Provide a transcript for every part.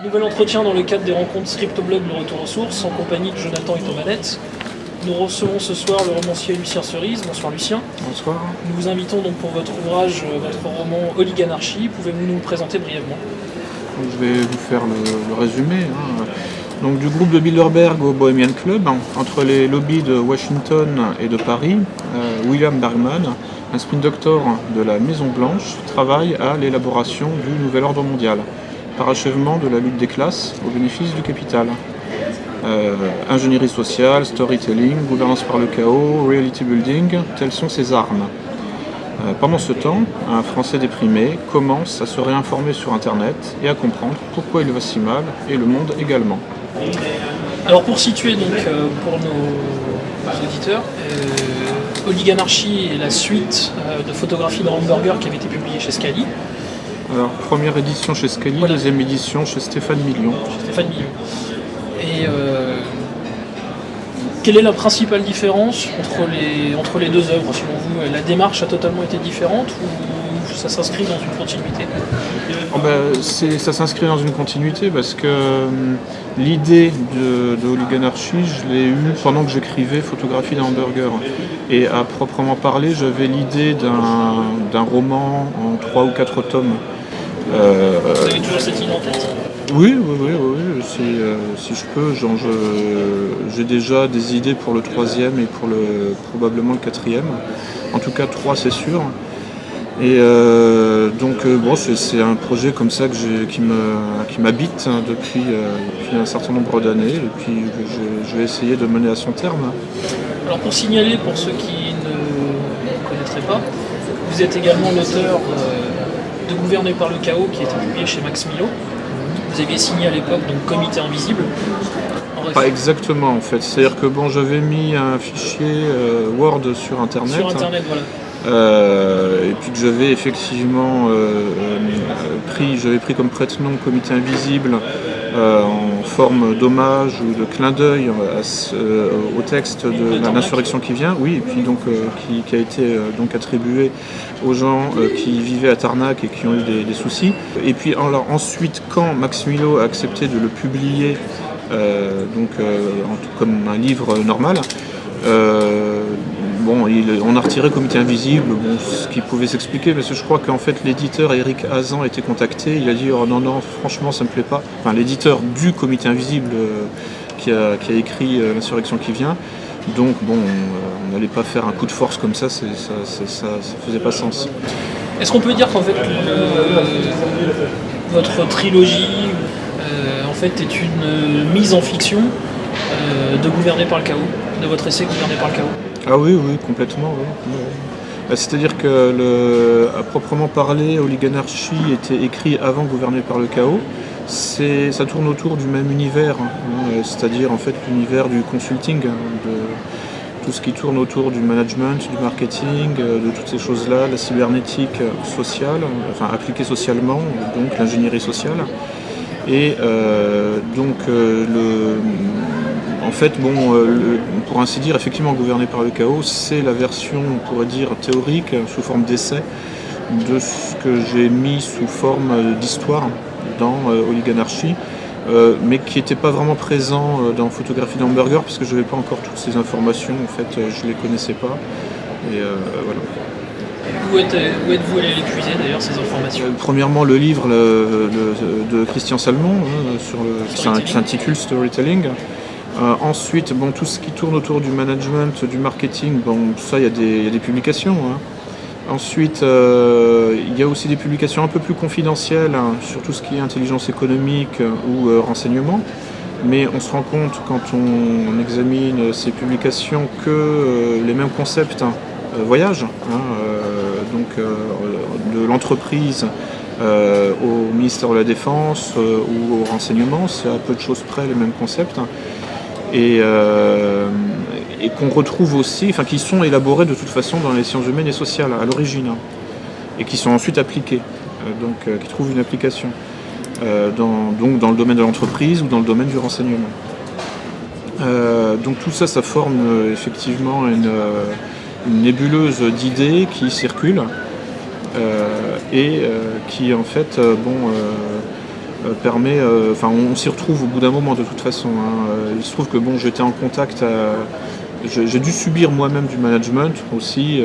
Nouvel entretien dans le cadre des rencontres Scriptoblog, le retour aux sources, en compagnie de Jonathan et Thomanette. Nous recevons ce soir le romancier Lucien Cerise. Bonsoir Lucien. Bonsoir. Nous vous invitons donc pour votre ouvrage, votre roman Oliganarchie. Pouvez-vous nous le présenter brièvement? Je vais vous faire le résumé. Donc, du groupe de Bilderberg au Bohemian Club, entre les lobbies de Washington et de Paris, William Bergman, un spin doctor de la Maison Blanche, travaille à l'élaboration du nouvel ordre mondial, parachèvement de la lutte des classes au bénéfice du capital. Ingénierie sociale, storytelling, gouvernance par le chaos, reality building, telles sont ses armes. Pendant ce temps, un Français déprimé commence à se réinformer sur Internet et à comprendre pourquoi il va si mal, et le monde également. Alors pour situer donc pour nos auditeurs, Oliganarchie est la suite de photographies de Hamburger qui avait été publiée chez Scali. Alors, première édition chez Scali, voilà. Deuxième édition chez Stéphane Million. Et quelle est la principale différence entre les deux œuvres, selon vous? La démarche a totalement été différente ou ça s'inscrit dans une continuité? Ça s'inscrit dans une continuité parce que l'idée de Oliganarchie, je l'ai eue pendant que j'écrivais Photographie d'un hamburger. Et à proprement parler, j'avais l'idée d'un roman en 3 ou 4 tomes. Vous avez toujours cette idée en tête? Oui. Si je peux, j'ai déjà des idées pour le 3e et pour probablement le 4e. En tout cas, 3 c'est sûr. Et c'est un projet comme ça qui m'habite depuis un certain nombre d'années et puis je vais essayer de mener à son terme. Alors pour signaler, pour ceux qui ne connaîtraient pas, vous êtes également l'auteur de Gouverner par le chaos qui a été publié chez Max Milo. Vous aviez signé à l'époque donc Comité Invisible. Pas exactement en fait, c'est-à-dire que j'avais mis un fichier Word sur Internet. Sur Internet, voilà. Et puis que j'avais effectivement pris comme prête-nom Comité Invisible en forme d'hommage ou de clin d'œil au texte de l'insurrection qui vient, oui, et puis donc qui a été donc attribué aux gens qui vivaient à Tarnac et qui ont eu des soucis. Et puis alors ensuite, quand Max Milo a accepté de le publier comme un livre normal, on a retiré Comité Invisible, ce qui pouvait s'expliquer, parce que je crois qu'en fait l'éditeur Eric Hazan a été contacté, il a dit oh non, franchement ça me plaît pas. Enfin, l'éditeur du Comité Invisible qui a écrit l'insurrection qui vient. Donc on n'allait pas faire un coup de force comme ça, ça faisait pas sens. Est-ce qu'on peut dire qu'en fait votre trilogie en fait est une mise en fiction de Gouverner par le chaos, de votre essai Gouverner par le chaos? Ah oui, complètement. Oui. C'est-à-dire que, à proprement parler, Oliganarchie était écrit avant Gouverner par le chaos. Ça tourne autour du même univers, c'est-à-dire en fait l'univers du consulting, de tout ce qui tourne autour du management, du marketing, de toutes ces choses-là, la cybernétique sociale, enfin appliquée socialement, donc l'ingénierie sociale. Et pour ainsi dire, effectivement, Gouverner par le chaos, c'est la version, on pourrait dire, théorique, sous forme d'essai, de ce que j'ai mis sous forme d'histoire dans Oliganarchie, mais qui n'était pas vraiment présent dans Photographie d'hamburger, parce que je n'avais pas encore toutes ces informations, en fait, je ne les connaissais pas. Et voilà. Où êtes-vous allé les puiser d'ailleurs, ces informations? Premièrement, le livre de Christian Salmon, qui s'intitule Storytelling. Ensuite, tout ce qui tourne autour du management, du marketing, ça, il y a des publications. Ensuite, il y a aussi des publications un peu plus confidentielles sur tout ce qui est intelligence économique ou renseignement. Mais on se rend compte, quand on examine ces publications, que les mêmes concepts voyagent. De l'entreprise au ministère de la Défense ou au renseignement, c'est à peu de choses près les mêmes concepts. Et qu'on retrouve aussi, qui sont élaborés de toute façon dans les sciences humaines et sociales à l'origine, et qui sont ensuite appliqués, qui trouvent une application dans le domaine de l'entreprise ou dans le domaine du renseignement. Donc tout ça, ça forme effectivement une nébuleuse d'idées qui circulent et qui en fait permet, on s'y retrouve au bout d'un moment de toute façon, hein. Il se trouve que bon, j'étais en contact, j'ai dû subir moi-même du management aussi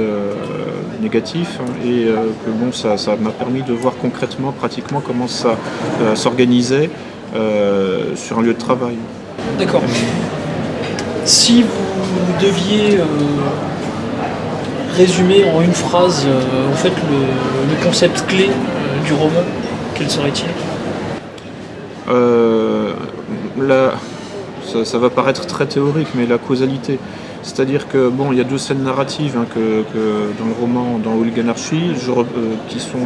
négatif, hein, et que bon, ça m'a permis de voir concrètement, pratiquement comment ça s'organisait sur un lieu de travail. D'accord. Si vous deviez résumer en une phrase en fait le concept clé du roman, quel serait-il? Ça va paraître très théorique, mais la causalité. C'est-à-dire que bon, il y a deux scènes narratives, hein, que dans le roman, dans Hooligan Anarchy, qui sont.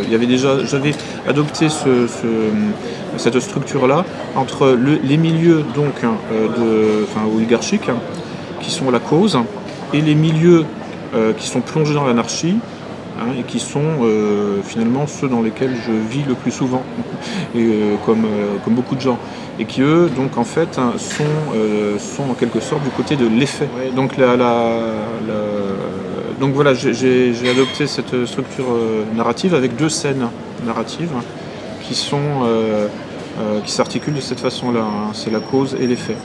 J'avais adopté cette structure-là entre les milieux donc oligarchiques, hein, qui sont la cause, et les milieux qui sont plongés dans l'anarchie, hein, et qui sont finalement ceux dans lesquels je vis le plus souvent, et comme beaucoup de gens, et qui eux donc en fait sont en quelque sorte du côté de l'effet. Ouais, donc donc voilà, j'ai adopté cette structure narrative avec deux scènes narratives qui s'articulent de cette façon-là, hein. C'est la cause et l'effet,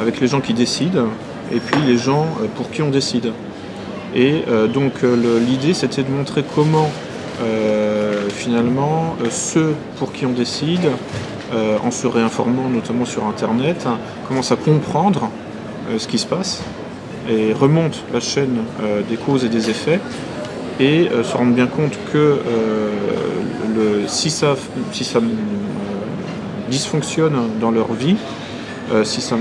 avec les gens qui décident et puis les gens pour qui on décide. Et l'idée, c'était de montrer comment finalement ceux pour qui on décide, en se réinformant notamment sur Internet, commencent à comprendre ce qui se passe et remontent la chaîne des causes et des effets, et se rendent bien compte que si ça dysfonctionne dans leur vie, si ça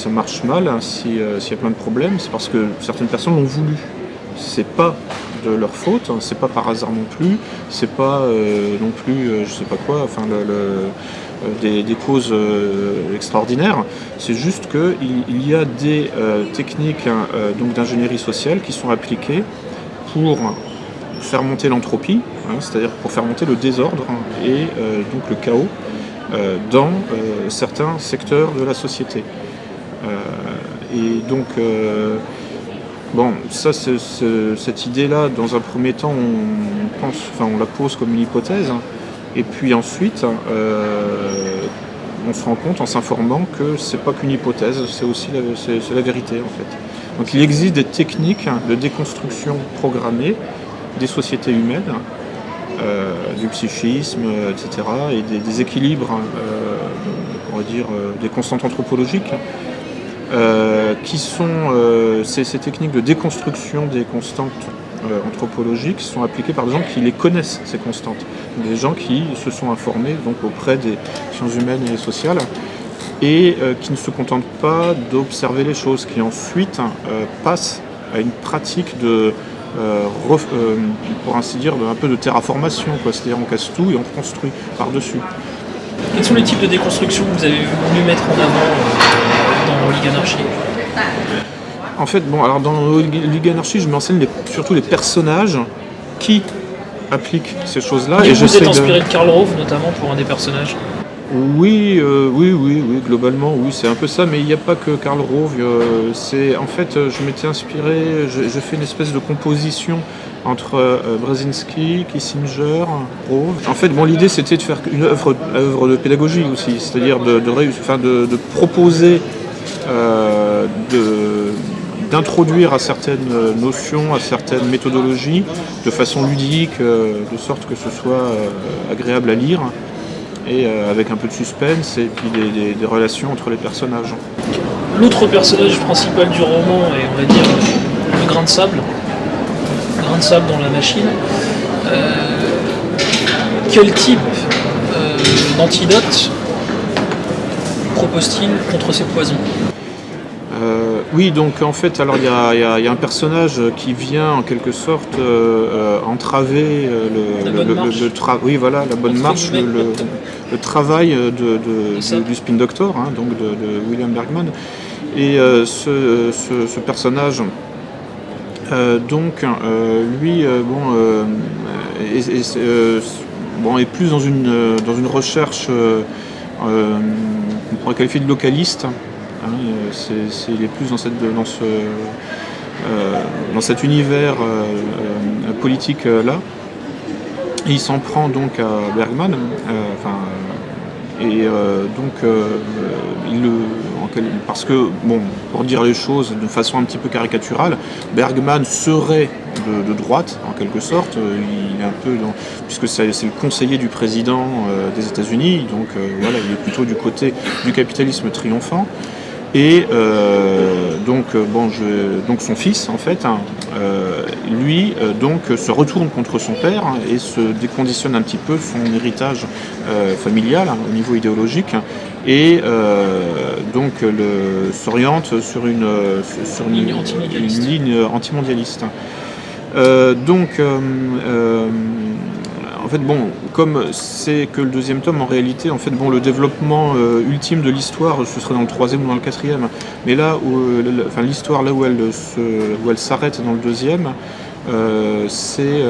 marche mal, s'il y a plein de problèmes, c'est parce que certaines personnes l'ont voulu. C'est pas de leur faute, hein, c'est pas par hasard non plus, c'est pas non plus je sais pas quoi, des causes extraordinaires. C'est juste qu'il y a des techniques donc d'ingénierie sociale qui sont appliquées pour faire monter l'entropie, hein, c'est-à-dire pour faire monter le désordre, hein, et donc le chaos dans certains secteurs de la société. Et donc bon, cette idée-là, dans un premier temps, on la pose comme une hypothèse, hein, et puis ensuite, on se rend compte en s'informant que c'est pas qu'une hypothèse, c'est aussi c'est la vérité en fait. Donc il existe des techniques de déconstruction programmée des sociétés humaines, du psychisme, etc., et des équilibres, on va dire, des constantes anthropologiques, qui sont ces techniques de déconstruction des constantes anthropologiques sont appliquées par des gens qui les connaissent, ces constantes. Des gens qui se sont informés donc auprès des sciences humaines et sociales, et qui ne se contentent pas d'observer les choses, qui ensuite passent à une pratique de pour ainsi dire un peu de terraformation, quoi. C'est-à-dire on casse tout et on construit par-dessus. Quels sont les types de déconstruction que vous avez voulu mettre en avant dans Hooligan Anarchy? En fait, alors dans Hooligan Anarchy, je m'enseigne surtout les personnages qui appliquent ces choses-là. Et vous êtes inspiré de Karl Rove notamment pour un des personnages? Oui, globalement, oui, c'est un peu ça, mais il n'y a pas que Karl Rove. En fait, je m'étais inspiré, j'ai fait une espèce de composition entre Brzezinski, Kissinger, Rove. En fait, l'idée c'était de faire une œuvre de pédagogie aussi, c'est-à-dire de proposer, d'introduire à certaines notions, à certaines méthodologies, de façon ludique, de sorte que ce soit agréable à lire, et avec un peu de suspense et puis des relations entre les personnages. L'autre personnage principal du roman est, on va dire, le grain de sable dans la machine. Quel type d'antidote propose-t-il contre ces poisons? Oui, donc en fait, alors il y a un personnage qui vient en quelque sorte entraver la bonne marche, le travail du Spin Doctor, hein, donc de William Bergman. Et ce personnage, lui, est plus dans une recherche qu'on pourrait qualifier de localiste. Il est plus dans cet univers politique là, Et il s'en prend donc à Bergman, parce que, bon, pour dire les choses de façon un petit peu caricaturale, Bergman serait de droite, en quelque sorte. Il est un peu puisque c'est le conseiller du président des États-Unis, donc voilà, il est plutôt du côté du capitalisme triomphant. Et donc son fils, en fait, lui, se retourne contre son père et se déconditionne un petit peu son héritage familial au niveau idéologique et s'oriente sur une ligne antimondialiste. En fait, bon, comme c'est que le deuxième tome, en réalité, en fait, bon, le développement ultime de l'histoire, ce serait dans le troisième ou dans le quatrième. Mais là où l'histoire, là où elle s'arrête dans le deuxième, c'est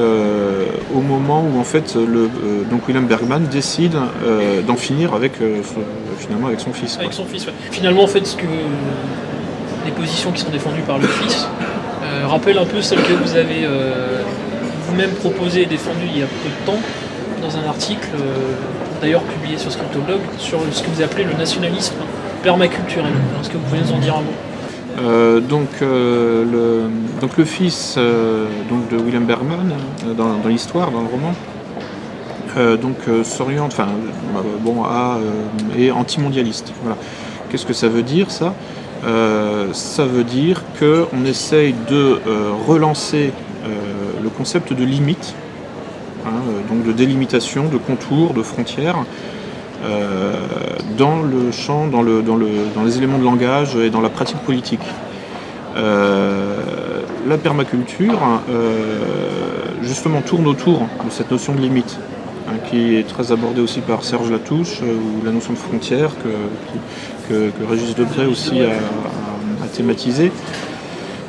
au moment où en fait donc William Bergman décide d'en finir avec finalement avec son fils. Avec son fils, ouais. Finalement, en fait, les positions qui sont défendues par le fils rappellent un peu celles que vous avez vous-même proposées et défendues il y a peu de temps dans un article, d'ailleurs publié sur Scriptoblog, sur ce que vous appelez le nationalisme permaculturel. Est-ce que vous pouvez nous en dire un mot ? Le fils de William Bergman dans l'histoire, dans le roman, s'oriente, est antimondialiste. Voilà. Qu'est-ce que ça veut dire, ça ? Ça veut dire qu'on essaye de relancer le concept de limite, donc de délimitation, de contours, de frontières, dans le champ, dans les éléments de langage et dans la pratique politique. La permaculture, justement, tourne autour de cette notion de limite, qui est très abordée aussi par Serge Latouche, ou la notion de frontière que Régis Debray aussi a thématisé.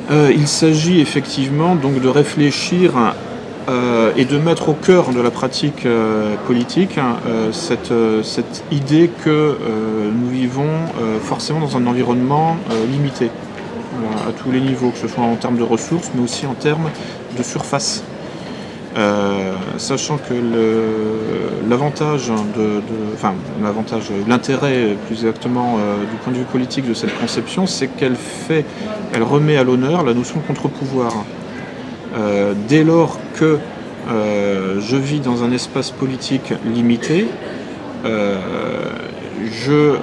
Il s'agit effectivement donc de réfléchir et de mettre au cœur de la pratique politique cette idée que nous vivons forcément dans un environnement limité, à tous les niveaux, que ce soit en termes de ressources, mais aussi en termes de surface. Sachant que l'intérêt plus exactement du point de vue politique de cette conception, c'est qu'elle remet à l'honneur la notion de contre-pouvoir. Dès lors que je vis dans un espace politique limité, je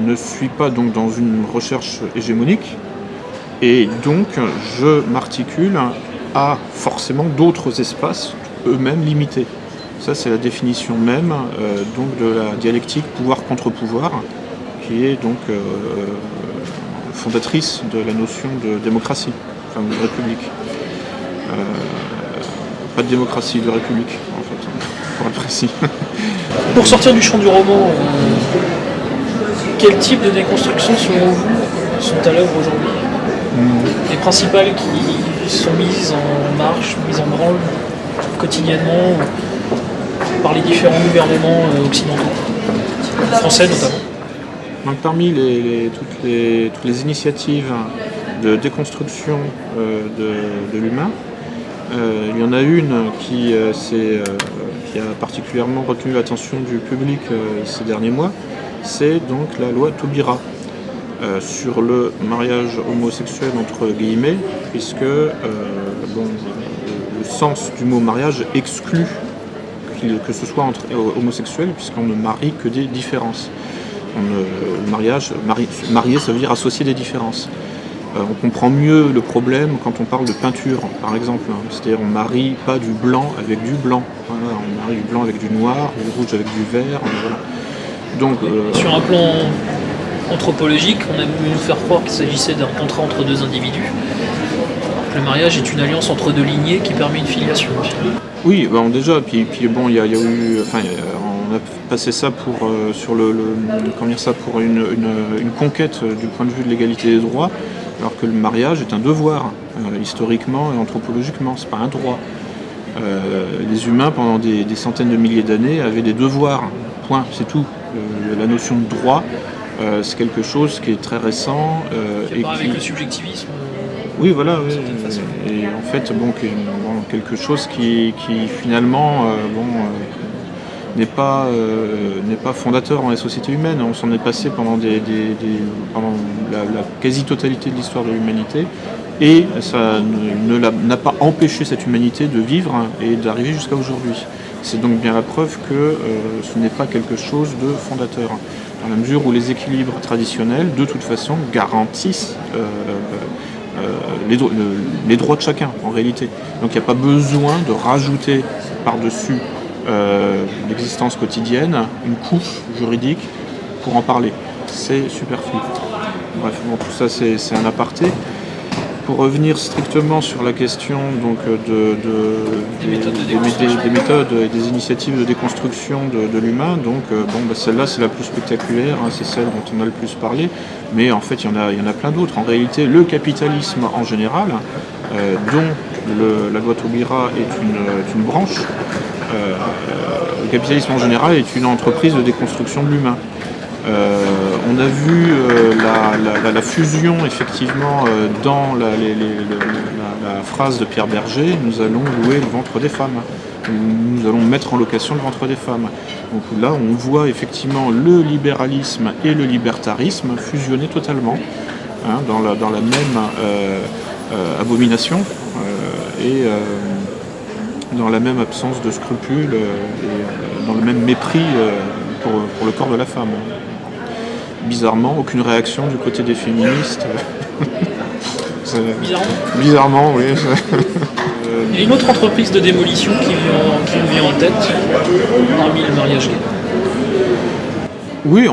ne suis pas donc dans une recherche hégémonique, et donc je m'articule à forcément d'autres espaces eux-mêmes limités. Ça, c'est la définition même donc de la dialectique pouvoir contre pouvoir, qui est donc fondatrice de la notion de démocratie, enfin de république. Pas de démocratie, de république, en fait, pour être précis. Pour sortir du champ du roman, quel type de déconstruction, selon vous, sont à l'œuvre aujourd'hui ? Les principales qui sont mises en marche, mises en branle quotidiennement par les différents gouvernements occidentaux, français notamment. Donc, parmi toutes les initiatives de déconstruction de l'humain, il y en a une qui a particulièrement retenu l'attention du public ces derniers mois, c'est donc la loi Taubira sur le mariage homosexuel entre guillemets, puisque le sens du mot mariage exclut que ce soit entre homosexuels, puisqu'on ne marie que des différences. Marier, ça veut dire associer des différences. On comprend mieux le problème quand on parle de peinture, par exemple. C'est-à-dire on ne marie pas du blanc avec du blanc. Voilà, on marie du blanc avec du noir, du rouge avec du vert. Voilà. Donc, sur un plan anthropologique, on a voulu nous faire croire qu'il s'agissait d'un contrat entre deux individus. Le mariage est une alliance entre deux lignées qui permet une filiation. Oui, bon, déjà, puis bon, il y a eu, on a passé ça pour une conquête du point de vue de l'égalité des droits, alors que le mariage est un devoir, historiquement et anthropologiquement, c'est pas un droit. Les humains, pendant des centaines de milliers d'années, avaient des devoirs, point, c'est tout. La notion de droit, c'est quelque chose qui est très récent. Qui a part avec le subjectivisme. Oui, voilà, oui. certaine façon. Et en fait, quelque chose qui finalement n'est pas fondateur dans les sociétés humaines. On s'en est passé pendant pendant la quasi-totalité de l'histoire de l'humanité, et ça n'a pas empêché cette humanité de vivre et d'arriver jusqu'à aujourd'hui. C'est donc bien la preuve que ce n'est pas quelque chose de fondateur, dans la mesure où les équilibres traditionnels, de toute façon, garantissent les droits de chacun, en réalité. Donc il n'y a pas besoin de rajouter par-dessus l'existence quotidienne une couche juridique pour en parler. C'est superflu. Bref, tout ça c'est un aparté. Pour revenir strictement sur la question donc, des méthodes et des initiatives de déconstruction de l'humain, donc celle-là c'est la plus spectaculaire, hein, c'est celle dont on a le plus parlé, mais en fait il y en a plein d'autres. En réalité, le capitalisme en général, dont la loi Taubira est une branche, le capitalisme en général est une entreprise de déconstruction de l'humain. On a vu la fusion effectivement dans la phrase de Pierre Berger, nous allons louer le ventre des femmes, nous allons mettre en location le ventre des femmes. Donc là on voit effectivement le libéralisme et le libertarisme fusionner totalement, hein, dans la même abomination et dans la même absence de scrupules et dans le même mépris pour le corps de la femme. Bizarrement, aucune réaction du côté des féministes. Bizarrement, oui. Il y a une autre entreprise de démolition qui me vient en tête, parmi le mariage gay. Oui,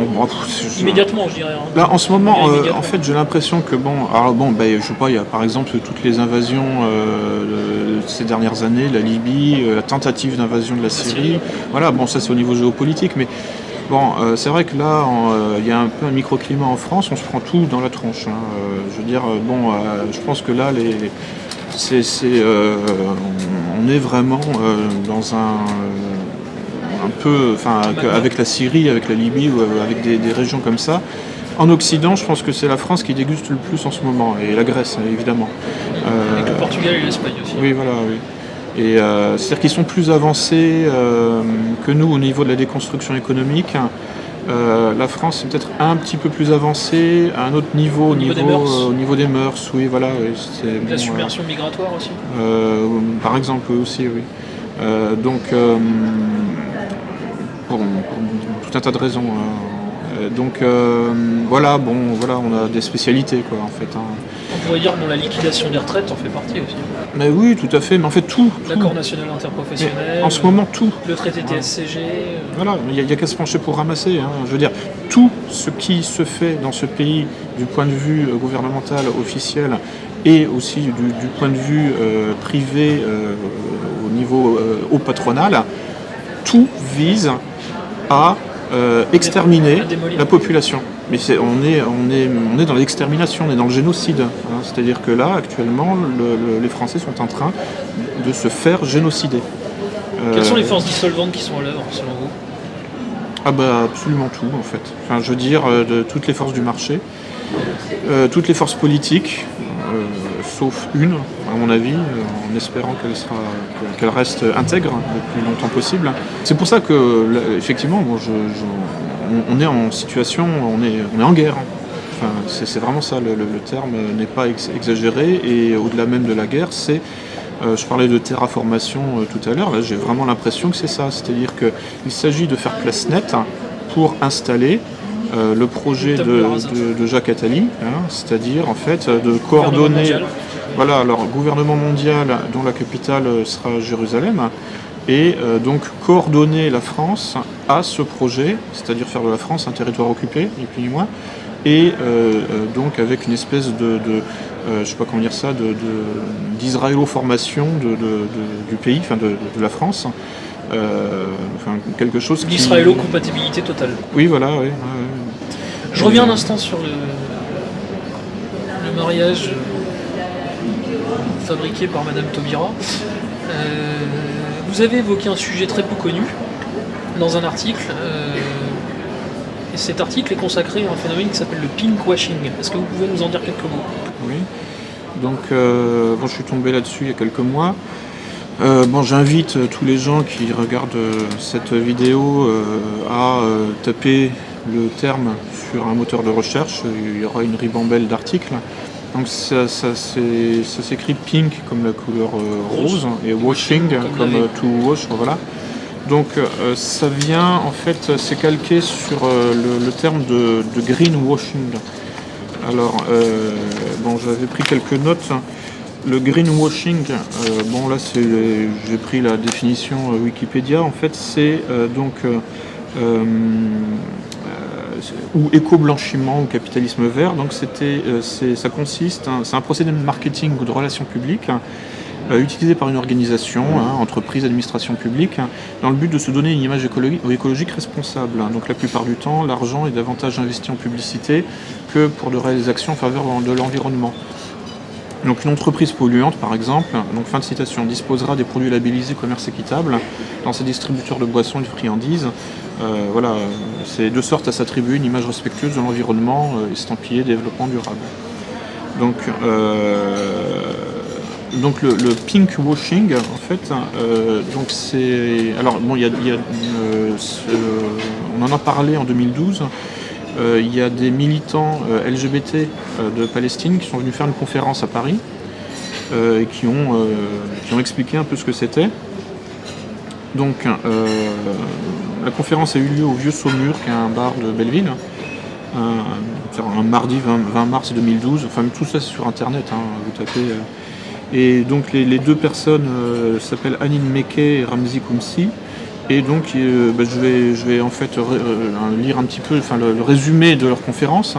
immédiatement, je dirais. Hein. Là, en ce moment, en fait, j'ai l'impression que je sais pas, il y a par exemple toutes les invasions de ces dernières années, la Libye, la tentative d'invasion de la Syrie. Voilà, ça c'est au niveau géopolitique, mais c'est vrai que là, il y a un peu un microclimat en France, on se prend tout dans la tronche. Hein. Je veux dire, je pense que là, on est vraiment dans avec la Syrie, avec la Libye, ou avec des régions comme ça. En Occident, je pense que c'est la France qui déguste le plus en ce moment, et la Grèce, évidemment. Avec le Portugal et l'Espagne aussi. Oui, voilà, oui. Et c'est-à-dire qu'ils sont plus avancés que nous au niveau de la déconstruction économique. La France est peut-être un petit peu plus avancée à un autre niveau, au niveau des mœurs. Oui, voilà. Oui, la submersion migratoire aussi. Par exemple, aussi, oui. Pour tout un tas de raisons. On a des spécialités, quoi, en fait. Hein. On pourrait dire que la liquidation des retraites en fait partie aussi. Mais oui, tout à fait, mais en fait tout. L'accord national interprofessionnel. Mais en ce moment, tout. Le traité TSCG. Voilà, il n'y a qu'à se pencher pour ramasser. Hein. Je veux dire, tout ce qui se fait dans ce pays du point de vue gouvernemental, officiel, et aussi du point de vue privé au niveau haut patronal, tout vise à exterminer la population. Mais on est dans l'extermination, on est dans le génocide. Hein. C'est-à-dire que là, actuellement, les Français sont en train de se faire génocider. Quelles sont les forces dissolvantes qui sont à l'œuvre, selon vous ? Absolument tout, en fait. Enfin, je veux dire, de toutes les forces du marché, toutes les forces politiques, sauf une, à mon avis, en espérant qu'elle reste intègre le plus longtemps possible. C'est pour ça que, effectivement, on est en situation, on est en guerre. Enfin, c'est vraiment ça, le terme n'est pas exagéré, et au-delà même de la guerre, je parlais de terraformation tout à l'heure, là j'ai vraiment l'impression que c'est ça, c'est-à-dire qu'il s'agit de faire place nette pour installer le projet de Jacques Attali, hein, c'est-à-dire en fait de coordonner, gouvernement mondial dont la capitale sera Jérusalem, et donc coordonner la France à ce projet, c'est-à-dire faire de la France un territoire occupé, ni plus ni moins, et donc avec une espèce je sais pas comment dire ça, d'israélo-formation du pays, enfin de la France, quelque chose qui... L'israélo-compatibilité totale. Oui, voilà, oui. Je reviens un instant sur le mariage fabriqué par Madame Taubira. Vous avez évoqué un sujet très peu connu dans un article, et cet article est consacré à un phénomène qui s'appelle le pinkwashing. Est-ce que vous pouvez nous en dire quelques mots ? Oui. Donc bon, je suis tombé là-dessus il y a quelques mois. Bon, j'invite tous les gens qui regardent cette vidéo à taper le terme sur un moteur de recherche. Il y aura une ribambelle d'articles. Donc ça s'écrit pink comme la couleur rose et washing comme to wash, voilà. Donc ça vient, en fait, c'est calqué sur le terme de greenwashing. Alors, bon, j'avais pris quelques notes. Le greenwashing, bon là j'ai pris la définition Wikipédia, en fait c'est ou éco-blanchiment ou capitalisme vert, donc ça consiste, c'est un procédé de marketing ou de relations publiques utilisé par une organisation, entreprise, administration publique, dans le but de se donner une image écologique responsable. Donc la plupart du temps, l'argent est davantage investi en publicité que pour de réelles actions en faveur de l'environnement. Donc une entreprise polluante, par exemple, donc fin de citation, disposera des produits labellisés commerce équitable dans ses distributeurs de boissons et de friandises. Voilà, c'est de sorte à s'attribuer une image respectueuse de l'environnement, estampillée développement durable. Donc le pink washing, en fait, donc c'est, alors bon, on en a parlé en 2012. Il y a des militants LGBT de Palestine qui sont venus faire une conférence à Paris et qui ont expliqué un peu ce que c'était. Donc la conférence a eu lieu au Vieux Saumur, qui est un bar de Belleville, un mardi 20 mars 2012. Enfin, tout ça c'est sur internet, vous tapez. Et donc les deux personnes s'appellent Anine Mekey et Ramzi Koumsi. Et donc je vais en fait lire un petit peu le résumé de leur conférence.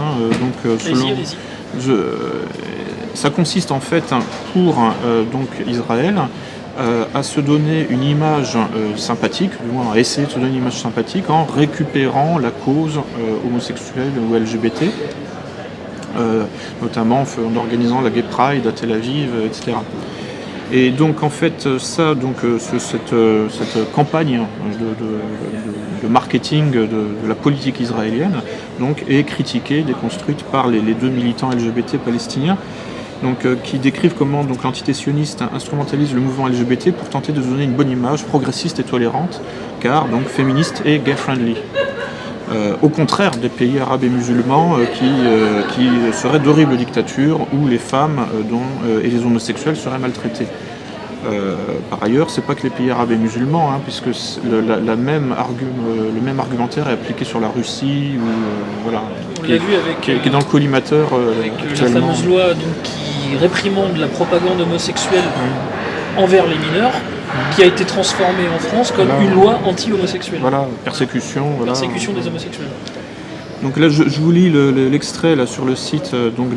Ça consiste en fait pour donc Israël à se donner une image sympathique, du moins à essayer de se donner une image sympathique en récupérant la cause homosexuelle ou LGBT, notamment en organisant la Gay Pride à Tel Aviv, etc. Et donc en fait cette campagne de marketing de la politique israélienne donc, est critiquée, déconstruite par les deux militants LGBT palestiniens, donc, qui décrivent comment donc, l'entité sioniste instrumentalise le mouvement LGBT pour tenter de se donner une bonne image progressiste et tolérante, car donc féministe et gay-friendly. Au contraire des pays arabes et musulmans qui seraient d'horribles dictatures où les femmes et les homosexuels seraient maltraités. Par ailleurs, c'est pas que les pays arabes et musulmans, puisque le même argumentaire est appliqué sur la Russie, voilà, qui est dans le collimateur. Avec la fameuse loi donc, qui réprimande la propagande homosexuelle envers les mineurs, qui a été transformée en France comme une loi anti-homosexuelle. Voilà, persécution des homosexuels. Donc là, je vous lis l'extrait là, sur le site donc,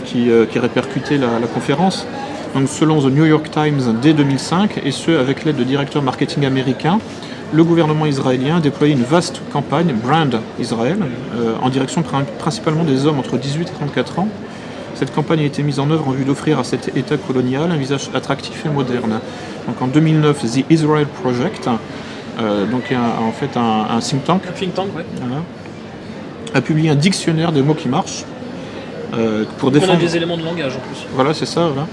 qui répercutait la conférence. Donc, selon The New York Times, dès 2005, et ce avec l'aide de directeurs marketing américains, le gouvernement israélien a déployé une vaste campagne, Brand Israël, en direction principalement des hommes entre 18 et 34 ans. Cette campagne a été mise en œuvre en vue d'offrir à cet État colonial un visage attractif et moderne. Donc en 2009, The Israel Project, donc en fait un think tank, voilà, a publié un dictionnaire des mots qui marchent pour défendre. On a des éléments de langage en plus. Voilà, c'est ça. Voilà.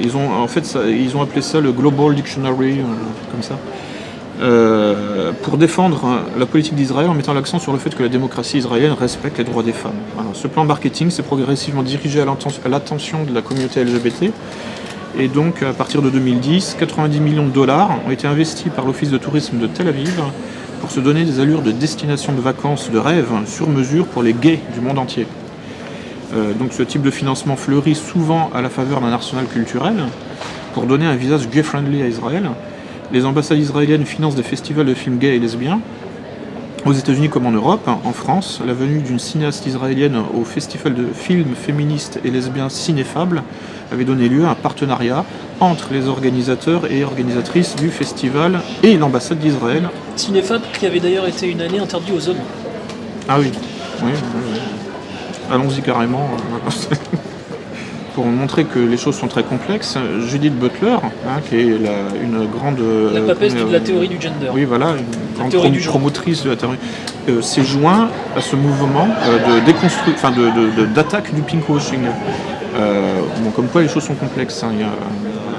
Ils ont appelé ça le Global Dictionary, comme ça. Pour défendre la politique d'Israël en mettant l'accent sur le fait que la démocratie israélienne respecte les droits des femmes. Voilà. Ce plan marketing s'est progressivement dirigé à l'attention de la communauté LGBT, et donc à partir de 2010, 90 millions de dollars ont été investis par l'Office de tourisme de Tel Aviv pour se donner des allures de destination de vacances de rêve sur mesure pour les gays du monde entier. Donc ce type de financement fleurit souvent à la faveur d'un arsenal culturel pour donner un visage gay-friendly à Israël. Les ambassades israéliennes financent des festivals de films gays et lesbiens. Aux États-Unis comme en Europe, en France, la venue d'une cinéaste israélienne au festival de films féministes et lesbiens Cinéfable avait donné lieu à un partenariat entre les organisateurs et organisatrices du festival et l'ambassade d'Israël. Cinéfable qui avait d'ailleurs été une année interdit aux hommes. Ah oui. Allons-y carrément. Pour montrer que les choses sont très complexes, Judith Butler, qui est une grande... La papesse de la théorie du gender. Oui, voilà, une grande promotrice de la théorie, s'est joint à ce mouvement d'attaque du pinkwashing. Bon, comme quoi les choses sont complexes. Hein.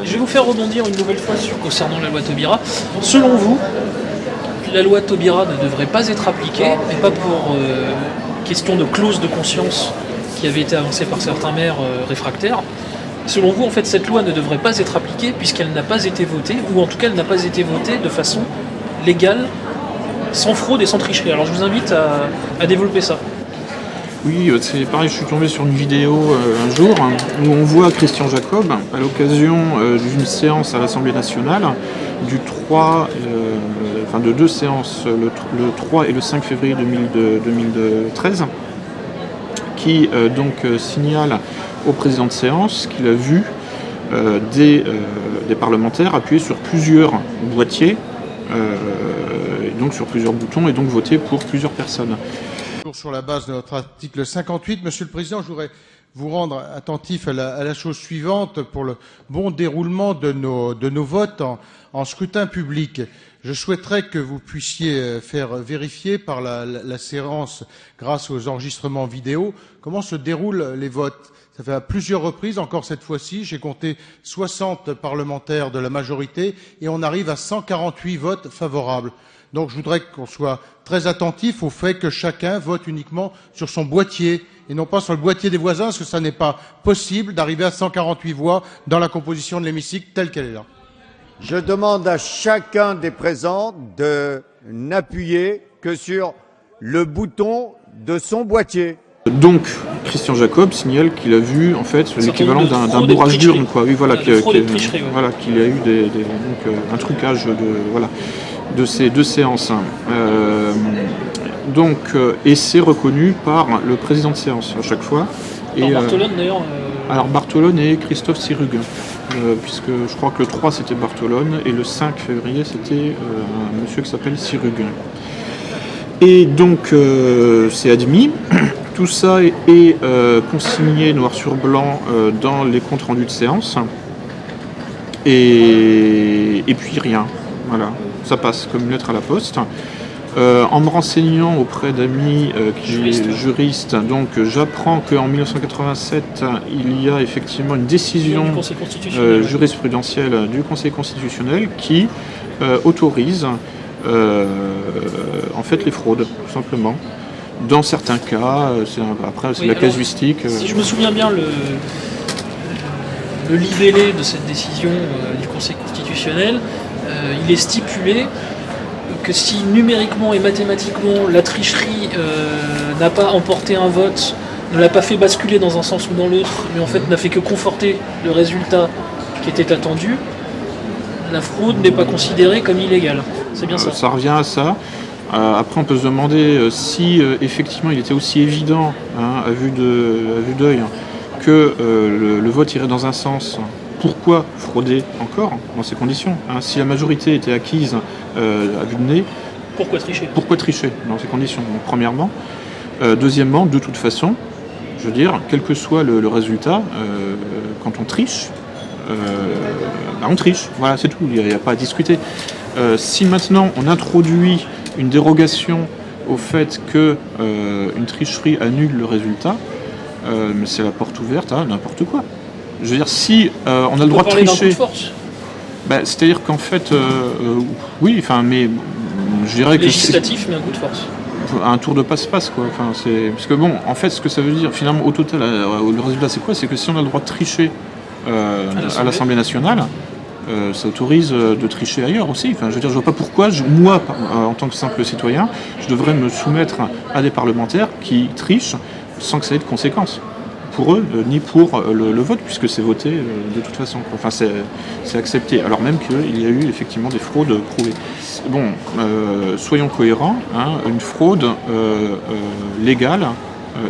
Je vais vous faire rebondir une nouvelle fois concernant la loi Taubira. Selon vous, la loi Taubira ne devrait pas être appliquée, mais pas pour question de clause de conscience qui avait été avancée par certains maires réfractaires. Selon vous, en fait, cette loi ne devrait pas être appliquée puisqu'elle n'a pas été votée, ou en tout cas, elle n'a pas été votée de façon légale, sans fraude et sans tricherie. Alors je vous invite à développer ça. Oui, c'est pareil, je suis tombé sur une vidéo un jour où on voit Christian Jacob à l'occasion d'une séance à l'Assemblée nationale de deux séances, le 3 et le 5 février 2013, qui signale au président de séance qu'il a vu des parlementaires appuyer sur plusieurs boîtiers, et donc sur plusieurs boutons, et donc voter pour plusieurs personnes. Sur la base de notre article 58, Monsieur le Président, je voudrais vous rendre attentif à la chose suivante pour le bon déroulement de nos votes en scrutin public. Je souhaiterais que vous puissiez faire vérifier par la séance, grâce aux enregistrements vidéo, comment se déroulent les votes. Ça fait à plusieurs reprises, encore cette fois-ci, j'ai compté 60 parlementaires de la majorité et on arrive à 148 votes favorables. Donc je voudrais qu'on soit très attentif au fait que chacun vote uniquement sur son boîtier et non pas sur le boîtier des voisins, parce que ça n'est pas possible d'arriver à 148 voix dans la composition de l'hémicycle telle qu'elle est là. Je demande à chacun des présents de n'appuyer que sur le bouton de son boîtier. Donc, Christian Jacob signale qu'il a vu en fait l'équivalent d'un bourrage d'urne, quoi. Oui, voilà, qu'il a eu un trucage de ces deux séances. Et c'est reconnu par le président de séance à chaque fois. Bartolone d'ailleurs. Alors Bartolone et Christophe Sirugue, puisque je crois que le 3 c'était Bartolone et le 5 février c'était un monsieur qui s'appelle Sirugue. Et donc c'est admis. Tout ça est consigné noir sur blanc dans les comptes rendus de séance. Et puis rien. Voilà. Ça passe comme une lettre à la poste. En me renseignant auprès d'amis juristes, donc j'apprends qu'en 1987, il y a effectivement une décision jurisprudentielle du Conseil constitutionnel qui autorise en fait les fraudes, tout simplement. Dans certains cas, c'est la casuistique. Si je me souviens bien, le libellé de cette décision du Conseil constitutionnel, il est stipulé que si numériquement et mathématiquement la tricherie n'a pas emporté un vote, ne l'a pas fait basculer dans un sens ou dans l'autre, mais en fait n'a fait que conforter le résultat qui était attendu, la fraude n'est pas considérée comme illégale. C'est bien ça. Ça revient à ça. Après, on peut se demander si effectivement il était aussi évident, à vue d'œil, que le vote irait dans un sens. Pourquoi frauder encore dans ces conditions, si la majorité était acquise à vue de nez, pourquoi tricher dans ces conditions? Donc, premièrement. Deuxièmement, de toute façon, je veux dire, quel que soit le résultat, quand on triche, on triche. Voilà, c'est tout, il n'y a pas à discuter. Si maintenant on introduit une dérogation au fait qu'une tricherie annule le résultat, mais c'est la porte ouverte à n'importe quoi. Je veux dire, si on a le droit de tricher... D'un coup de force. C'est-à-dire qu'en fait, oui, mais je dirais législatif, mais un coup de force. Un tour de passe-passe, quoi. Parce que bon, en fait, ce que ça veut dire, finalement, au total, le résultat, c'est quoi? C'est que si on a le droit de tricher à l'Assemblée nationale, ça autorise de tricher ailleurs aussi. Je veux dire, je vois pas pourquoi, moi, en tant que simple citoyen, je devrais me soumettre à des parlementaires qui trichent sans que ça ait de conséquences pour eux, ni pour le vote, puisque c'est voté de toute façon. C'est accepté, alors même qu'il y a eu effectivement des fraudes prouvées. Bon, soyons cohérents, une fraude légale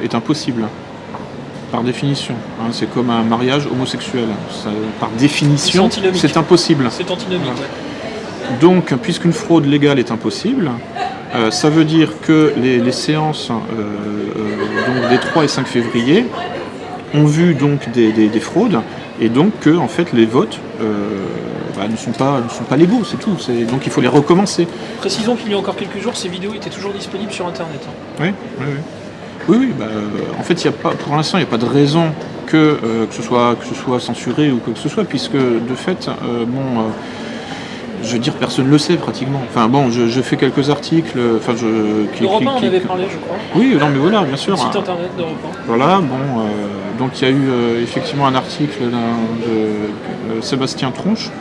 est impossible, par définition. C'est comme un mariage homosexuel. Par définition, c'est impossible. C'est antinomique. Ouais. Donc, puisqu'une fraude légale est impossible, ça veut dire que les séances donc des 3 et 5 février ont vu donc des fraudes, et donc que en fait les votes ne sont pas légaux, c'est tout. Donc il faut les recommencer. Précisons qu'il y a encore quelques jours, ces vidéos étaient toujours disponibles sur Internet. Oui. En fait, pour l'instant, il n'y a pas de raison que ce soit censuré ou quoi que ce soit, puisque de fait, je veux dire, personne ne le sait pratiquement. Enfin bon, je fais quelques articles. L'Europe 1 en avait parlé, je crois. Oui, non mais voilà, bien sûr. Le site internet d'Europe 1. Voilà, donc il y a eu effectivement un article de Sébastien Tronche.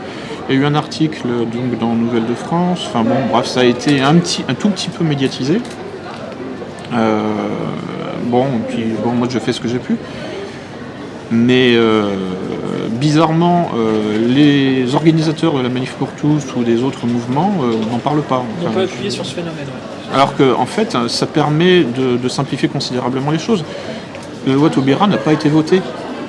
Il y a eu un article donc dans Nouvelles de France. Enfin bon, bref, ça a été un tout petit peu médiatisé. Moi je fais ce que j'ai pu. Mais bizarrement, les organisateurs de la Manif pour tous ou des autres mouvements n'en parlent pas. On peut appuyer sur ce phénomène, ouais. Alors que, en fait, ça permet de simplifier considérablement les choses. La loi Taubira n'a pas été votée,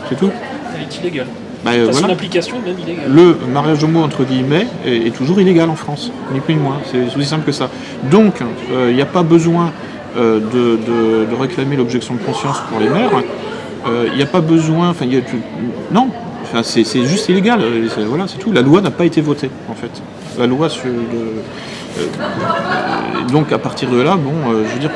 c'est tout. Elle est illégale. Son Voilà. application est même illégale. Le mariage homo entre guillemets est toujours illégal en France, ni plus ni moins. C'est aussi simple que ça. Donc, il n'y a pas besoin de réclamer l'objection de conscience pour les maires. Il n'y a pas besoin. Non. Enfin, c'est juste illégal. Voilà, c'est tout. La loi n'a pas été votée, en fait. La loi donc à partir de là, je veux dire,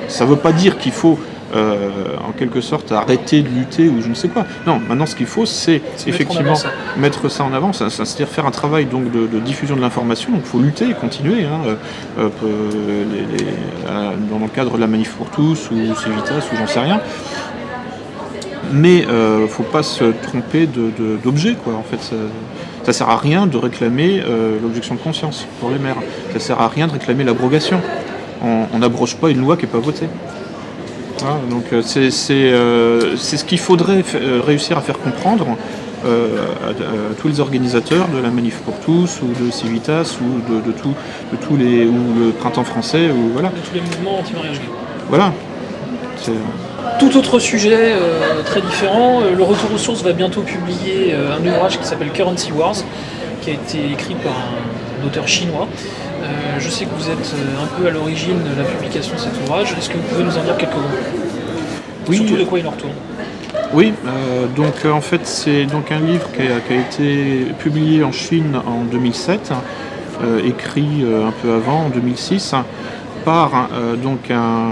ça ne veut pas dire qu'il faut en quelque sorte arrêter de lutter ou je ne sais quoi. Non, maintenant ce qu'il faut, c'est effectivement mettre ça en avant, c'est-à-dire faire un travail donc de diffusion de l'information. Donc il faut lutter et continuer, dans le cadre de la Manif pour tous ou Civitas ou j'en sais rien. Mais faut pas se tromper d'objet, quoi. En fait, ça sert à rien de réclamer l'objection de conscience pour les maires. Ça sert à rien de réclamer l'abrogation. On n'abroge pas une loi qui n'est pas votée. Voilà, donc c'est ce qu'il faudrait réussir à faire comprendre à tous les organisateurs de la Manif pour tous ou de Civitas ou de tous les ou le Printemps français ou voilà. De tous les mouvements anti-mariage gay. Voilà. Tout autre sujet très différent, le Retour aux sources va bientôt publier un ouvrage qui s'appelle Currency Wars, qui a été écrit par un auteur chinois. Je sais que vous êtes un peu à l'origine de la publication de cet ouvrage. Est-ce que vous pouvez nous en dire quelques mots ? Oui. Surtout de quoi il en retourne. Oui, donc en fait c'est donc un livre qui a été publié en Chine en 2007, écrit un peu avant, en 2006, par donc un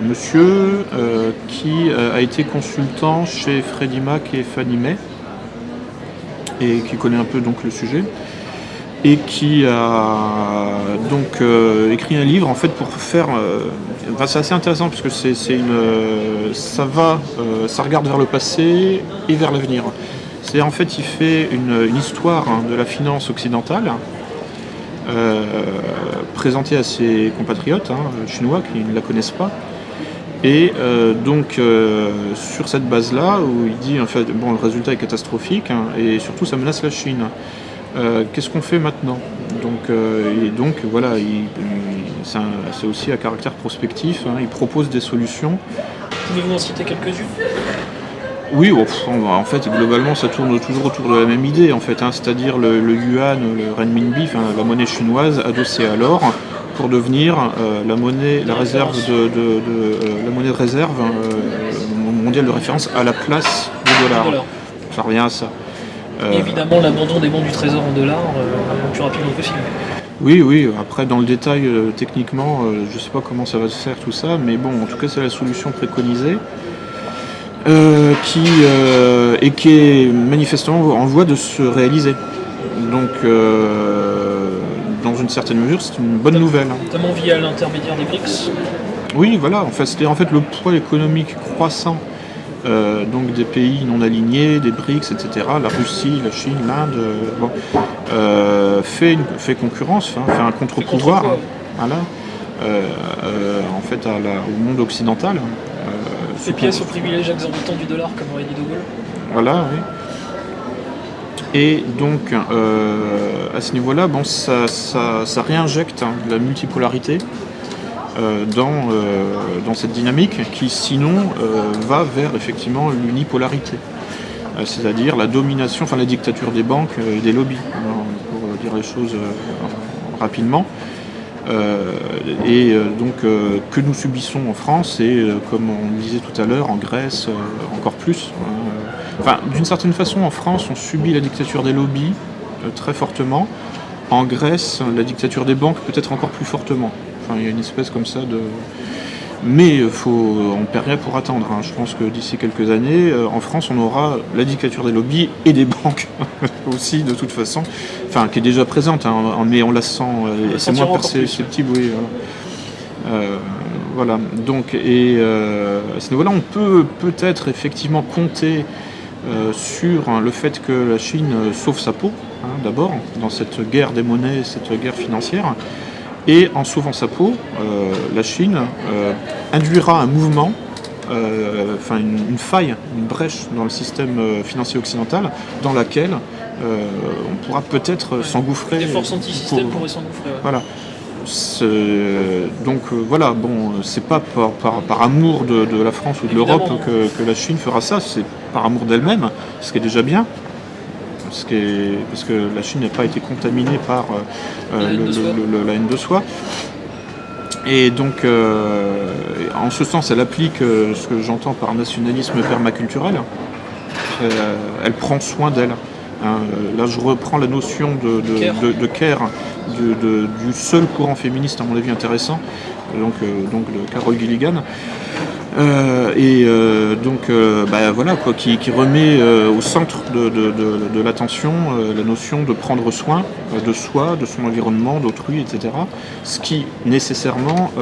monsieur qui a été consultant chez Freddie Mac et Fannie Mae et qui connaît un peu donc le sujet et qui a donc écrit un livre en fait pour faire c'est assez intéressant parce que ça regarde vers le passé et vers l'avenir. C'est en fait il fait une histoire de la finance occidentale présentée à ses compatriotes chinois qui ne la connaissent pas. Et sur cette base-là, où il dit en fait, le résultat est catastrophique et surtout ça menace la Chine. Qu'est-ce qu'on fait maintenant ? Voilà, c'est aussi à caractère prospectif. Il propose des solutions. Pouvez-vous en citer quelques-unes ? Oui, en fait, globalement, ça tourne toujours autour de la même idée, en fait, c'est-à-dire le yuan, le renminbi, la monnaie chinoise adossée à l'or, pour devenir la monnaie de réserve mondiale de référence à la place du dollar. Ça revient à ça. Et évidemment, l'abandon des bons du trésor en dollars le plus rapidement possible. Oui. Après, dans le détail, techniquement, je ne sais pas comment ça va se faire tout ça, mais bon, en tout cas, c'est la solution préconisée. Qui est manifestement en voie de se réaliser. Donc, dans une certaine mesure, c'est une bonne nouvelle. Notamment via l'intermédiaire des BRICS. Oui, voilà. C'était en fait le poids économique croissant donc des pays non alignés, des BRICS, etc. La Russie, la Chine, l'Inde, fait concurrence, fait un contre-pouvoir. Voilà. En fait, au monde occidental. Ces pièces au privilège exorbitant du dollar, comme aurait dit De Gaulle. Voilà, oui. Et donc, à ce niveau-là, ça réinjecte de la multipolarité dans cette dynamique qui, sinon, va vers effectivement l'unipolarité. C'est-à-dire la domination, la dictature des banques et des lobbies, pour dire les choses rapidement. Que nous subissons en France et comme on le disait tout à l'heure en Grèce encore plus. D'une certaine façon en France on subit la dictature des lobbies très fortement. En Grèce la dictature des banques peut-être encore plus fortement. Il y a une espèce comme ça Mais on ne perd rien pour attendre. Hein. Je pense que d'ici quelques années, en France, on aura la dictature des lobbies et des banques aussi, de toute façon, enfin, qui est déjà présente, hein, mais on la sent, c'est moins perceptible. Oui, voilà. Donc, à ce niveau-là, on peut peut-être effectivement compter sur le fait que la Chine sauve sa peau, hein, d'abord, dans cette guerre des monnaies, cette guerre financière. Et en sauvant sa peau, la Chine induira un mouvement, une faille, une brèche dans le système financier occidental, dans laquelle on pourra peut-être s'engouffrer. Des forces anti-système pourraient s'engouffrer. Ouais. Voilà. Donc voilà, bon, c'est pas par amour de la France ou de l'Europe que la Chine fera ça, c'est par amour d'elle-même, ce qui est déjà bien. Parce que la Chine n'a pas été contaminée par la haine de soi. Et donc, en ce sens, elle applique ce que j'entends par nationalisme permaculturel. Elle prend soin d'elle. Hein. Là, je reprends la notion de care, du seul courant féministe, à mon avis, intéressant, donc de Carol Gilligan. Voilà, quoi, qui remet au centre de l'attention la notion de prendre soin de soi, de son environnement, d'autrui, etc. Ce qui nécessairement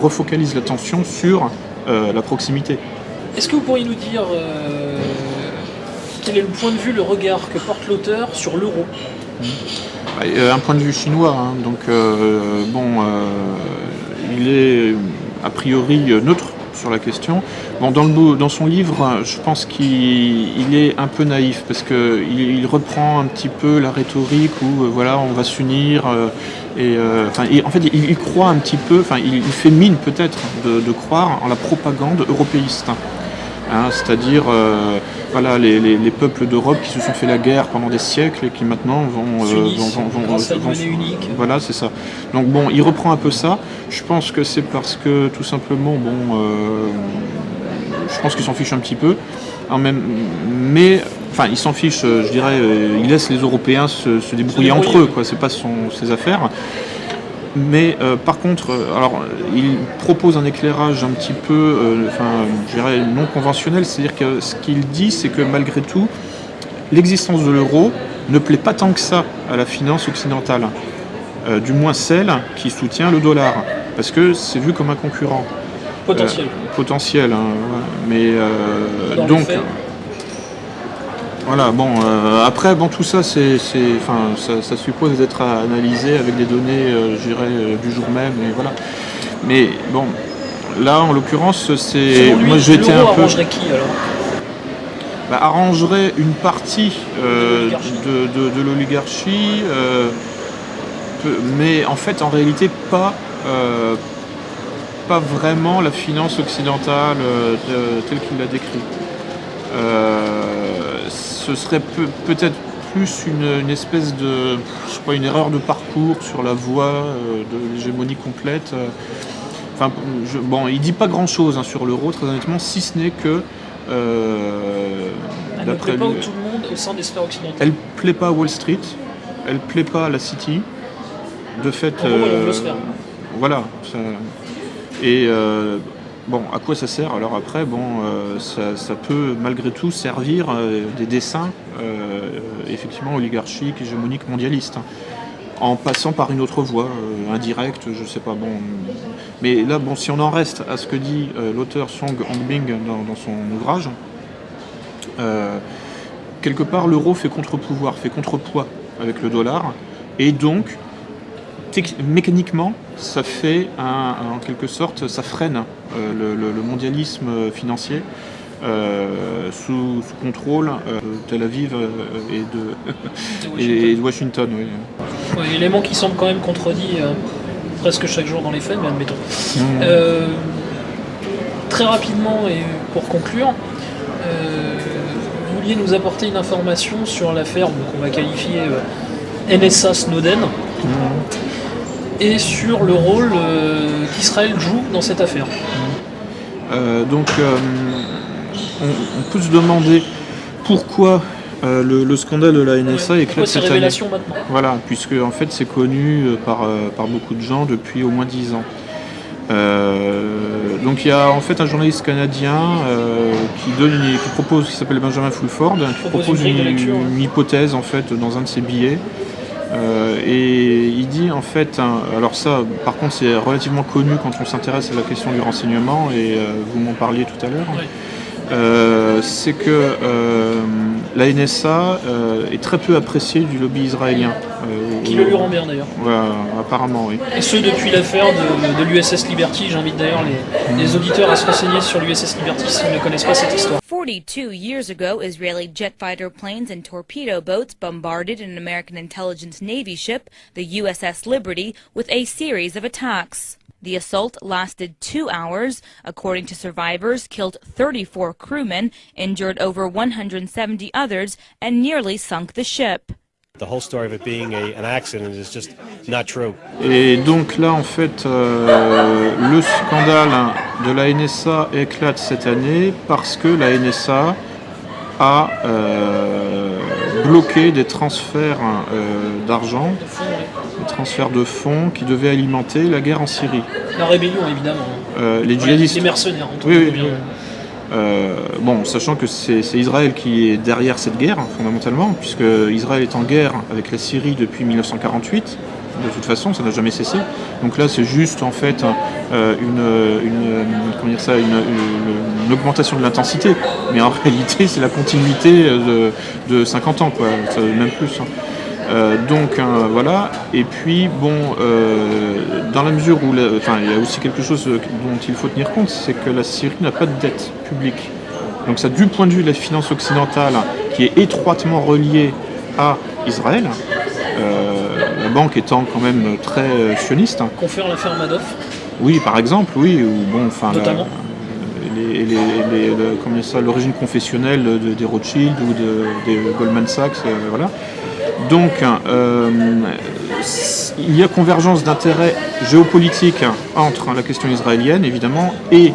refocalise l'attention sur la proximité. Est-ce que vous pourriez nous dire quel est le point de vue, le regard que porte l'auteur sur l'euro ? Un point de vue chinois, hein, donc il est a priori neutre sur la question. Bon, dans son livre, je pense qu'il est un peu naïf parce qu'il reprend un petit peu la rhétorique où voilà, on va s'unir en fait il croit un petit peu, il fait mine peut-être de croire en la propagande européiste. Hein, c'est-à-dire voilà, les peuples d'Europe qui se sont fait la guerre pendant des siècles et qui maintenant vont unique. Voilà, c'est ça. Donc bon, il reprend un peu ça. Je pense que c'est parce que tout simplement, je pense qu'il s'en fiche un petit peu. Il s'en fiche, je dirais, il laisse les Européens se débrouiller entre eux, quoi. C'est pas ses affaires. Mais par contre, il propose un éclairage un petit peu, je dirais non conventionnel, c'est-à-dire que ce qu'il dit, c'est que malgré tout, l'existence de l'euro ne plaît pas tant que ça à la finance occidentale, du moins celle qui soutient le dollar, parce que c'est vu comme un concurrent. Potentiel, hein, ouais. Mais donc. Voilà, bon, après, tout ça, ça suppose d'être analysé avec des données, je dirais, du jour même, et voilà. Mais bon, là, en l'occurrence, c'est... Lui, moi, j'étais un peu... arrangerait qui, alors ? Arrangerait une partie de l'oligarchie, mais en fait, en réalité, pas vraiment la finance occidentale telle qu'il l'a décrit. Ce serait peut-être plus une espèce de, je sais pas, une erreur de parcours sur la voie de l'hégémonie complète. Il dit pas grand-chose sur l'euro, très honnêtement, si ce n'est que elle ne plaît pas à tout le monde au sein des sphères occidentales. Elle plaît pas à Wall Street, elle plaît pas à la City. De fait, voilà. Et à quoi ça sert ? Alors après, ça peut malgré tout servir des dessins effectivement oligarchiques, hégémoniques, mondialistes, hein, en passant par une autre voie, indirecte, je sais pas. Mais là, si on en reste à ce que dit l'auteur Song Hongbing dans son ouvrage, quelque part l'euro fait contre-pouvoir, fait contrepoids avec le dollar, et donc mécaniquement, ça fait en quelque sorte, ça freine le mondialisme financier sous contrôle de Tel Aviv et de Washington. Oui. Ouais, élément qui semble quand même contredit presque chaque jour dans les faits, mais admettons. Très rapidement et pour conclure, vous vouliez nous apporter une information sur l'affaire qu'on va qualifier NSA Snowden. Et sur le rôle qu'Israël joue dans cette affaire. On peut se demander pourquoi Le scandale de la NSA Pourquoi éclate ces cette année. révélations maintenant? Voilà, puisque en fait c'est connu par beaucoup de gens depuis au moins 10 ans. Donc il y a en fait un journaliste canadien qui s'appelle Benjamin Fulford, qui propose une hypothèse en fait dans un de ses billets. Et il dit en fait, alors ça par contre c'est relativement connu quand on s'intéresse à la question du renseignement, et vous m'en parliez tout à l'heure. Oui. C'est que la NSA est très peu appréciée du lobby israélien. Qui le lui rend bien d'ailleurs. Apparemment, oui. Et ce depuis l'affaire de l'USS Liberty. J'invite d'ailleurs les auditeurs à se renseigner sur l'USS Liberty s'ils ne connaissent pas cette histoire. 42 years ago, Israeli jet fighter planes and torpedo boats bombarded an American intelligence Navy ship, the USS Liberty, with a series of attacks. The assault lasted 2 hours, according to survivors, killed 34 crewmen, injured over 170 others, and nearly sunk the ship. The whole story of it being an accident is just not true. Et donc là, en fait, le scandale de la NSA éclate cette année parce que la NSA a bloqué des transferts d'argent, des transferts de fonds qui devaient alimenter la guerre en Syrie. La rébellion, évidemment. Les djihadistes. Les mercenaires. Oui. Bon, sachant que c'est Israël qui est derrière cette guerre, fondamentalement, puisque Israël est en guerre avec la Syrie depuis 1948. De toute façon, ça n'a jamais cessé. Donc là, c'est juste en fait une augmentation de l'intensité. Mais en réalité, c'est la continuité de 50 ans, quoi, même plus. Voilà. Et puis, bon, dans la mesure où, il y a aussi quelque chose dont il faut tenir compte, c'est que la Syrie n'a pas de dette publique. Donc ça, du point de vue de la finance occidentale, qui est étroitement reliée à Israël, la banque étant quand même très sioniste. Confère l'affaire Madoff. Oui, par exemple, oui. Ou bon, notamment. L'origine confessionnelle des Rothschild ou des Goldman Sachs, voilà. Donc, il y a convergence d'intérêts géopolitiques entre la question israélienne, évidemment, et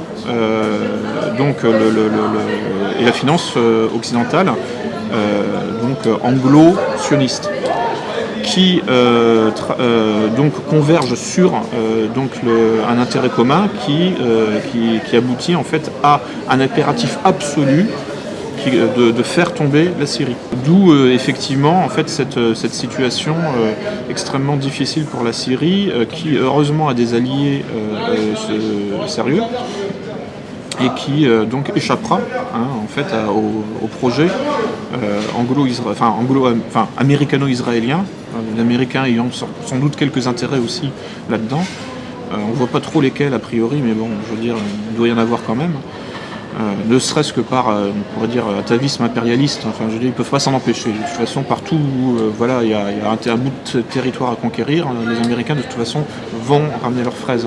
la finance occidentale, donc anglo-sioniste, qui donc convergent sur un intérêt commun qui aboutit en fait à un impératif absolu de faire tomber la Syrie. D'où effectivement en fait cette situation extrêmement difficile pour la Syrie, qui heureusement a des alliés sérieux et qui donc échappera en fait au projet américano-israélien, les Américains ayant sans doute quelques intérêts aussi là-dedans. On ne voit pas trop lesquels a priori, mais bon, je veux dire, il doit y en avoir quand même. Ne serait-ce que par, on pourrait dire, atavisme impérialiste. Enfin, je veux dire, ils ne peuvent pas s'en empêcher. De toute façon, partout où il y a un bout de territoire à conquérir, les Américains, de toute façon, vont ramener leurs fraises.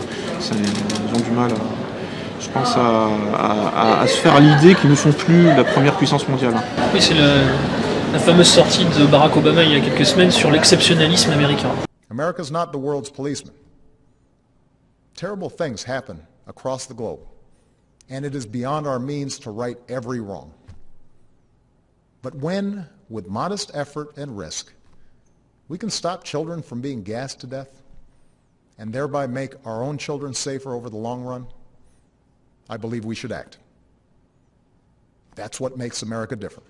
Ils ont du mal, je pense, à se faire à l'idée qu'ils ne sont plus la première puissance mondiale. Oui, c'est la fameuse sortie de Barack Obama il y a quelques semaines sur l'exceptionnalisme américain. America's not the world's policeman. Terrible things happen across the globe. And it is beyond our means to right every wrong. But when, with modest effort and risk, we can stop children from being gassed to death and thereby make our own children safer over the long run, I believe we should act. That's what makes America different.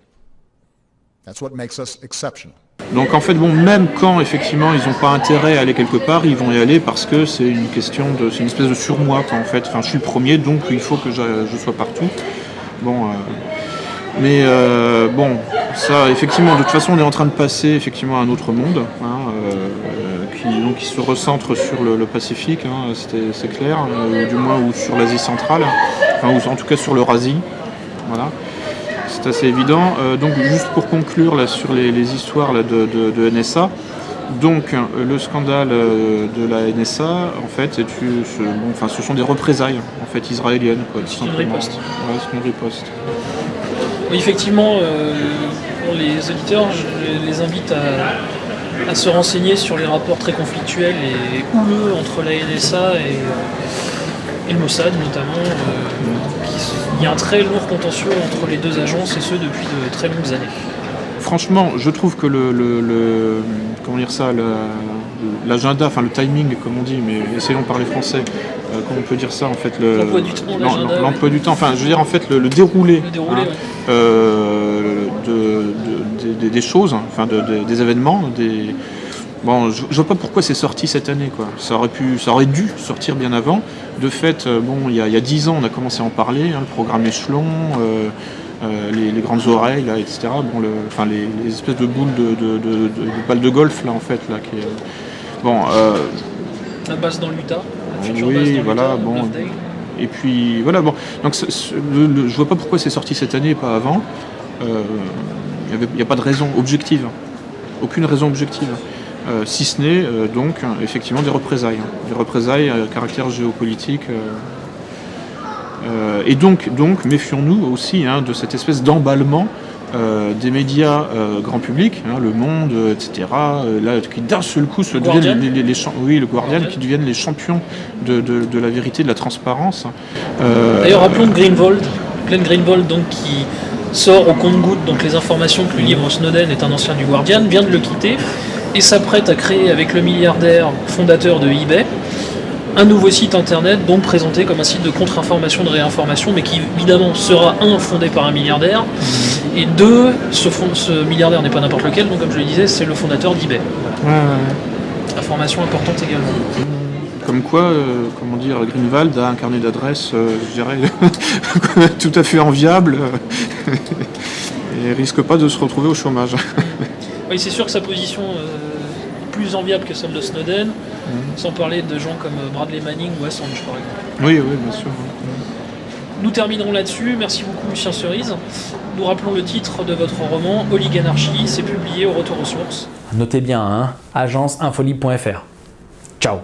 That's what makes us exceptional. Donc en fait, bon, même quand effectivement ils n'ont pas intérêt à aller quelque part, ils vont y aller parce que c'est une espèce de surmoi, quoi, en fait. Enfin, je suis le premier, donc il faut que je sois partout. Bon, bon, ça, effectivement, de toute façon, on est en train de passer effectivement à un autre monde, qui se recentre sur le Pacifique, c'est clair, du moins ou sur l'Asie centrale, ou en tout cas sur l'Eurasie, voilà. C'est assez évident. Donc juste pour conclure là, sur les histoires là, de NSA, donc le scandale de la NSA, en fait, ce sont des représailles en fait israéliennes, quoi, tout simplement. Une riposte. Ouais, c'est une riposte. Oui, effectivement, pour les auditeurs, je les invite à se renseigner sur les rapports très conflictuels et houleux entre la NSA et le Mossad notamment. Il y a un très lourd contentieux entre les deux agences, et ce depuis de très longues années. franchement, je trouve que comment dire ça, l'agenda, enfin le timing, comme on dit, mais essayons de parler français. Comment on peut dire ça en fait, l'emploi du temps, l'agenda, l'emploi du temps. Enfin, je veux dire en fait le déroulé, ouais. des choses, enfin des événements, Bon, je vois pas pourquoi c'est sorti cette année, quoi. Ça aurait dû sortir bien avant. De fait, bon, il y a 10 ans, on a commencé à en parler, hein, le programme Échelon, les grandes oreilles, là, etc. Bon, les espèces de boules de balles de golf, là, en fait, là, qui bon. La base dans l'Utah. Oui, voilà, bon. Et puis voilà, bon. Donc, je vois pas pourquoi c'est sorti cette année et pas avant. Il n'y a pas de raison objective, aucune raison objective. Si ce n'est donc effectivement des représailles à caractère géopolitique. Et donc méfions-nous aussi de cette espèce d'emballement des médias grand public, Le Monde, etc. Là, qui d'un seul coup se deviennent le Guardian, qui deviennent les champions de la vérité, de la transparence. D'ailleurs, rappelons Glenn Greenwald, donc qui sort au compte-gouttes donc les informations que le livre Snowden est un ancien du Guardian, vient de le quitter et s'apprête à créer avec le milliardaire fondateur de eBay un nouveau site internet, donc présenté comme un site de contre-information, de réinformation, mais qui évidemment sera fondé par un milliardaire, et deux, ce milliardaire n'est pas n'importe lequel, donc comme je le disais, c'est le fondateur d'eBay. Voilà. Information importante également. Comme quoi, comment dire, Greenwald a un carnet d'adresses, je dirais, tout à fait enviable, et risque pas de se retrouver au chômage. Oui, c'est sûr que sa position est plus enviable que celle de Snowden, sans parler de gens comme Bradley Manning ou Assange, par exemple. Oui, bien sûr. Nous terminerons là-dessus. Merci beaucoup, Lucien Cerise. Nous rappelons le titre de votre roman, Oliganarchie. C'est publié au Retour aux sources. Notez bien, agenceinfolib.fr. Ciao.